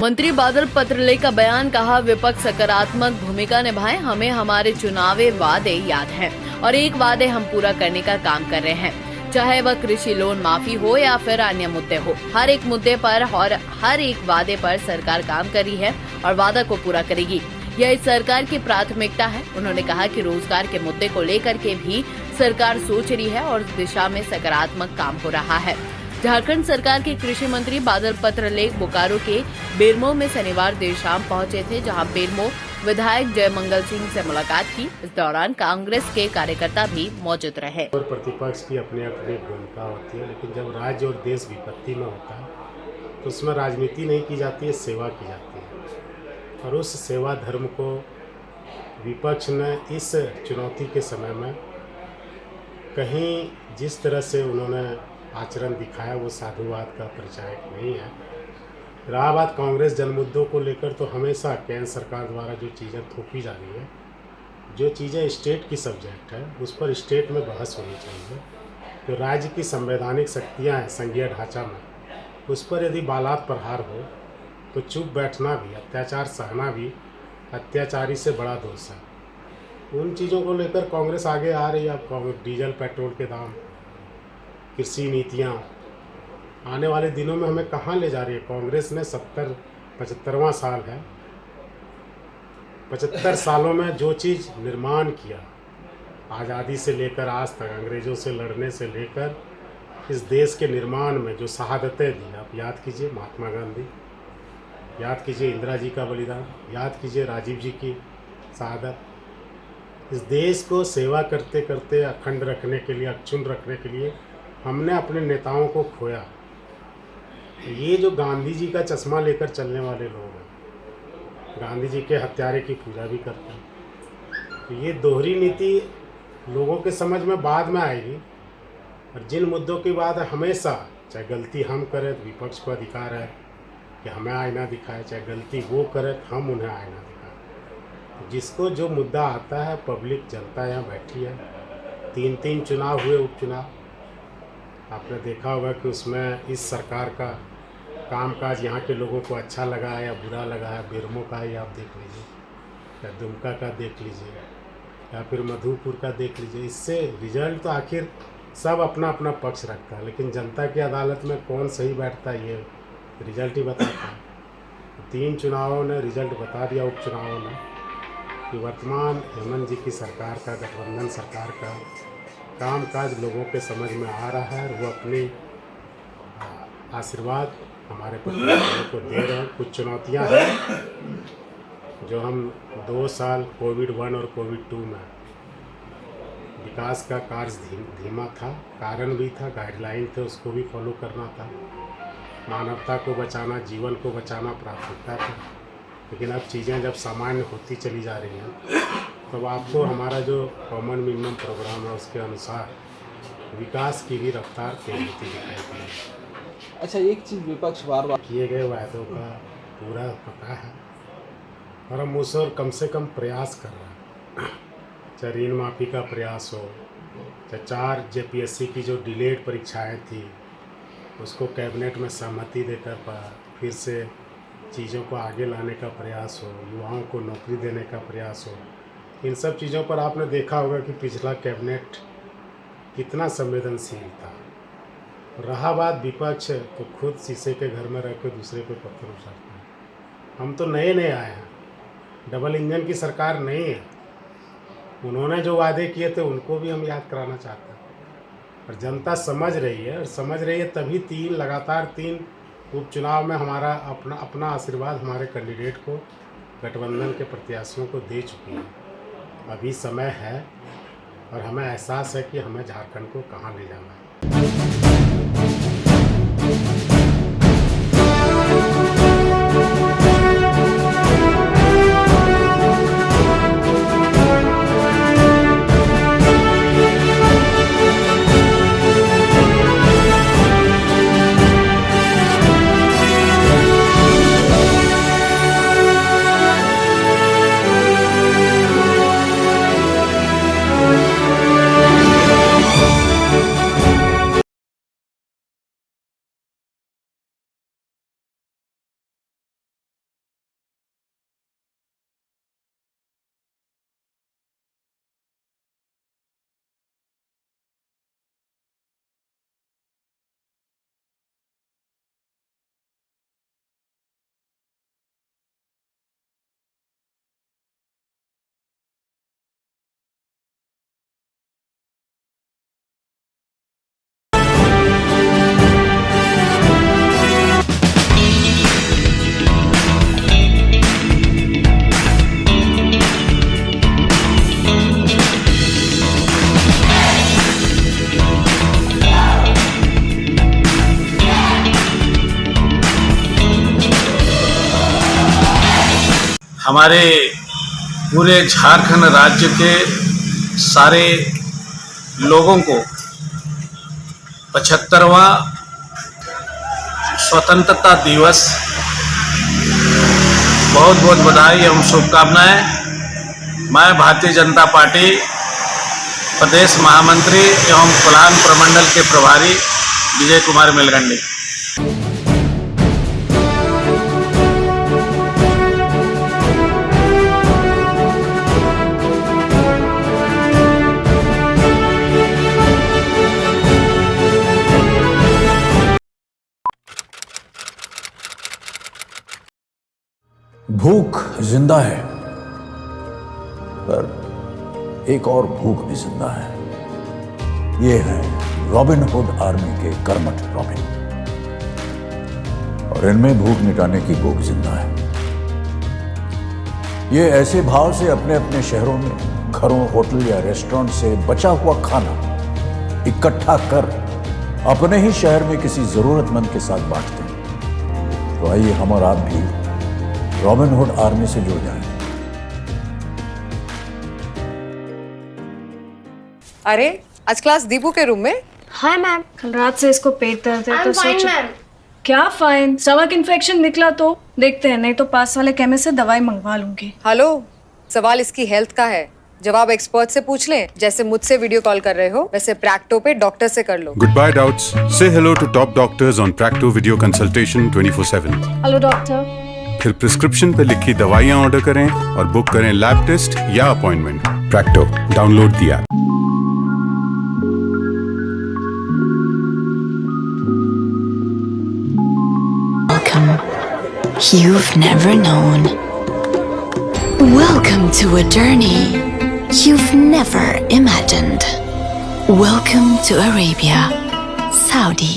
मंत्री बादल पत्रलेख का बयान, कहा विपक्ष सकारात्मक भूमिका निभाए, हमें हमारे चुनावी वादे याद हैं और एक वादे हम पूरा करने का काम कर रहे हैं, चाहे वह कृषि लोन माफी हो या फिर अन्य मुद्दे हो। हर एक मुद्दे पर और हर एक वादे पर सरकार काम कर रही है और वादा को पूरा करेगी। यह इस सरकार की प्राथमिकता है। उन्होंने कहा कि रोजगार के मुद्दे को लेकर के भी सरकार सोच रही है और उस दिशा में सकारात्मक काम हो रहा है। झारखंड सरकार के कृषि मंत्री बादल पत्रलेख बोकारो के बेरमो में शनिवार देर शाम पहुंचे थे, जहां बेरमो विधायक जयमंगल सिंह से मुलाकात की। इस दौरान कांग्रेस के कार्यकर्ता भी मौजूद रहे। और प्रतिपक्ष की अपनी अपनी भूमिका होती है, लेकिन जब राज्य और देश विपत्ति में होता है तो उसमें राजनीति नहीं की जाती है, सेवा की जाती है। और उस सेवा धर्म को विपक्ष ने इस चुनौती के समय में कहीं जिस तरह से उन्होंने आचरण दिखाया वो साधुवाद का परिचायक नहीं है। रहा बात कांग्रेस जन मुद्दों को लेकर, तो हमेशा केंद्र सरकार द्वारा जो चीज़ें थोपी जा रही है, जो चीज़ें स्टेट की सब्जेक्ट है, उस पर स्टेट में बहस होनी चाहिए। जो राज्य की संवैधानिक शक्तियाँ हैं संघीय ढांचा में, उस पर यदि बालात प्रहार हो तो चुप बैठना भी, अत्याचार सहना भी अत्याचारी से बड़ा दोष है। उन चीज़ों को लेकर कांग्रेस आगे आ रही है। अब डीजल पेट्रोल के दाम, कृषि नीतियाँ आने वाले दिनों में हमें कहाँ ले जा रही है। कांग्रेस ने 75वां साल है, 75 सालों में जो चीज़ निर्माण किया, आज़ादी से लेकर आज तक, अंग्रेज़ों से लड़ने से लेकर इस देश के निर्माण में जो शहादतें दी, आप याद कीजिए महात्मा गांधी, याद कीजिए इंदिरा जी का बलिदान, याद कीजिए राजीव जी की शहादत। इस देश को सेवा करते करते अखंड रखने के लिए, अक्षुण्ण रखने के लिए हमने अपने नेताओं को खोया। ये जो गांधी जी का चश्मा लेकर चलने वाले लोग हैं, गांधी जी के हत्यारे की पूजा भी करते हैं, तो ये दोहरी नीति लोगों के समझ में बाद में आएगी। और जिन मुद्दों की बात है, हमेशा चाहे गलती हम करें तो विपक्ष को अधिकार है कि हमें आईना दिखाए, चाहे गलती वो करे तो हम उन्हें आईना दिखाएं। जिसको जो मुद्दा आता है, पब्लिक जनता यहाँ बैठी है। 3 चुनाव हुए, उपचुनाव, आपने देखा होगा कि उसमें इस सरकार का कामकाज यहाँ के लोगों को अच्छा लगा है या बुरा लगा है। बेरमो का ही आप देख लीजिए, या दुमका का देख लीजिए, या फिर मधुपुर का देख लीजिए। इससे रिजल्ट तो आखिर सब अपना अपना पक्ष रखता है, लेकिन जनता की अदालत में कौन सही बैठता है ये रिजल्ट ही बताता है। 3 चुनावों ने रिजल्ट बता दिया, उपचुनावों ने, कि वर्तमान हेमंत जी की सरकार का, गठबंधन सरकार का कामकाज लोगों के समझ में आ रहा है। वो अपनी आशीर्वाद हमारे प्रतिनिधियों को दे रहे हैं। कुछ चुनौतियां हैं जो हम 2 साल कोविड 1 और कोविड 2 में विकास का कार्य धीमा था, कारण भी था, गाइडलाइन थे, उसको भी फॉलो करना था। मानवता को बचाना, जीवन को बचाना प्राथमिकता थी। लेकिन अब चीज़ें जब सामान्य होती चली जा रही हैं, तब आपको हमारा जो कॉमन मिनिमम प्रोग्राम है उसके अनुसार विकास की भी रफ्तार तेज होती दिखाई दी है। अच्छा, एक चीज़ विपक्ष बार बार किए गए वायदों का पूरा पता है और हम उस और कम से कम प्रयास कर रहे हैं। चाहे ऋण माफ़ी का प्रयास हो, चाहे 4 जेपीएससी की जो डिलेड परीक्षाएं थी उसको कैबिनेट में सहमति देकर फिर से चीज़ों को आगे लाने का प्रयास हो, युवाओं को नौकरी देने का प्रयास हो। इन सब चीज़ों पर आपने देखा होगा कि पिछला कैबिनेट कितना संवेदनशील था। रहा बात विपक्ष, तो खुद शीशे के घर में रह कर दूसरे पे पत्थर उछालते हैं। हम तो नए आए हैं, डबल इंजन की सरकार नहीं है। उन्होंने जो वादे किए थे उनको भी हम याद कराना चाहते हैं। और जनता समझ रही है, और समझ रही है तभी लगातार 3 उपचुनाव में हमारा अपना आशीर्वाद हमारे कैंडिडेट को, गठबंधन के प्रत्याशियों को दे चुकी है। अभी समय है और हमें एहसास है कि हमें झारखंड को कहाँ ले जाना है। हमारे पूरे झारखंड राज्य के सारे लोगों को 75वां स्वतंत्रता दिवस बहुत बहुत बधाई एवं शुभकामनाएं। मैं भारतीय जनता पार्टी प्रदेश महामंत्री एवं कोल्हान प्रमंडल के प्रभारी विजय कुमार मेलगंडी। भूख जिंदा है, पर एक और भूख भी जिंदा है। ये है रॉबिन हुड आर्मी के कर्मठ रॉबिन, और इनमें भूख मिटाने की भूख जिंदा है। ये ऐसे भाव से अपने अपने शहरों में घरों, होटल या रेस्टोरेंट से बचा हुआ खाना इकट्ठा कर अपने ही शहर में किसी जरूरतमंद के साथ बांटते हैं। तो आइए हम और आप भी रॉबिन हुड आर्मी से जुड़ जाएं। अरे आज क्लास दीपू के रूम में। हाय मैम, कल रात से इसको पेट दर्द है तो सोचो। मैम। क्या फाइन? स्टमक इन्फेक्शन निकला तो देखते हैं, नहीं तो पास वाले केमिस्ट से दवाई मंगवा लूंगी। हेलो, सवाल इसकी हेल्थ का है, जवाब एक्सपर्ट से पूछ लें। जैसे मुझसे वीडियो कॉल कर रहे हो वैसे प्रैक्टो पे डॉक्टर से कर लो। Goodbye doubts. Say hello to top doctors on Practo Video Consultation 24/7. Hello doctor. फिर प्रिस्क्रिप्शन पे लिखी दवाइयाँ ऑर्डर करें और बुक करें लैब टेस्ट या appointment. Practo, download the app. Welcome. You've never known. Welcome to a journey you've never imagined. Welcome to Arabia, Saudi.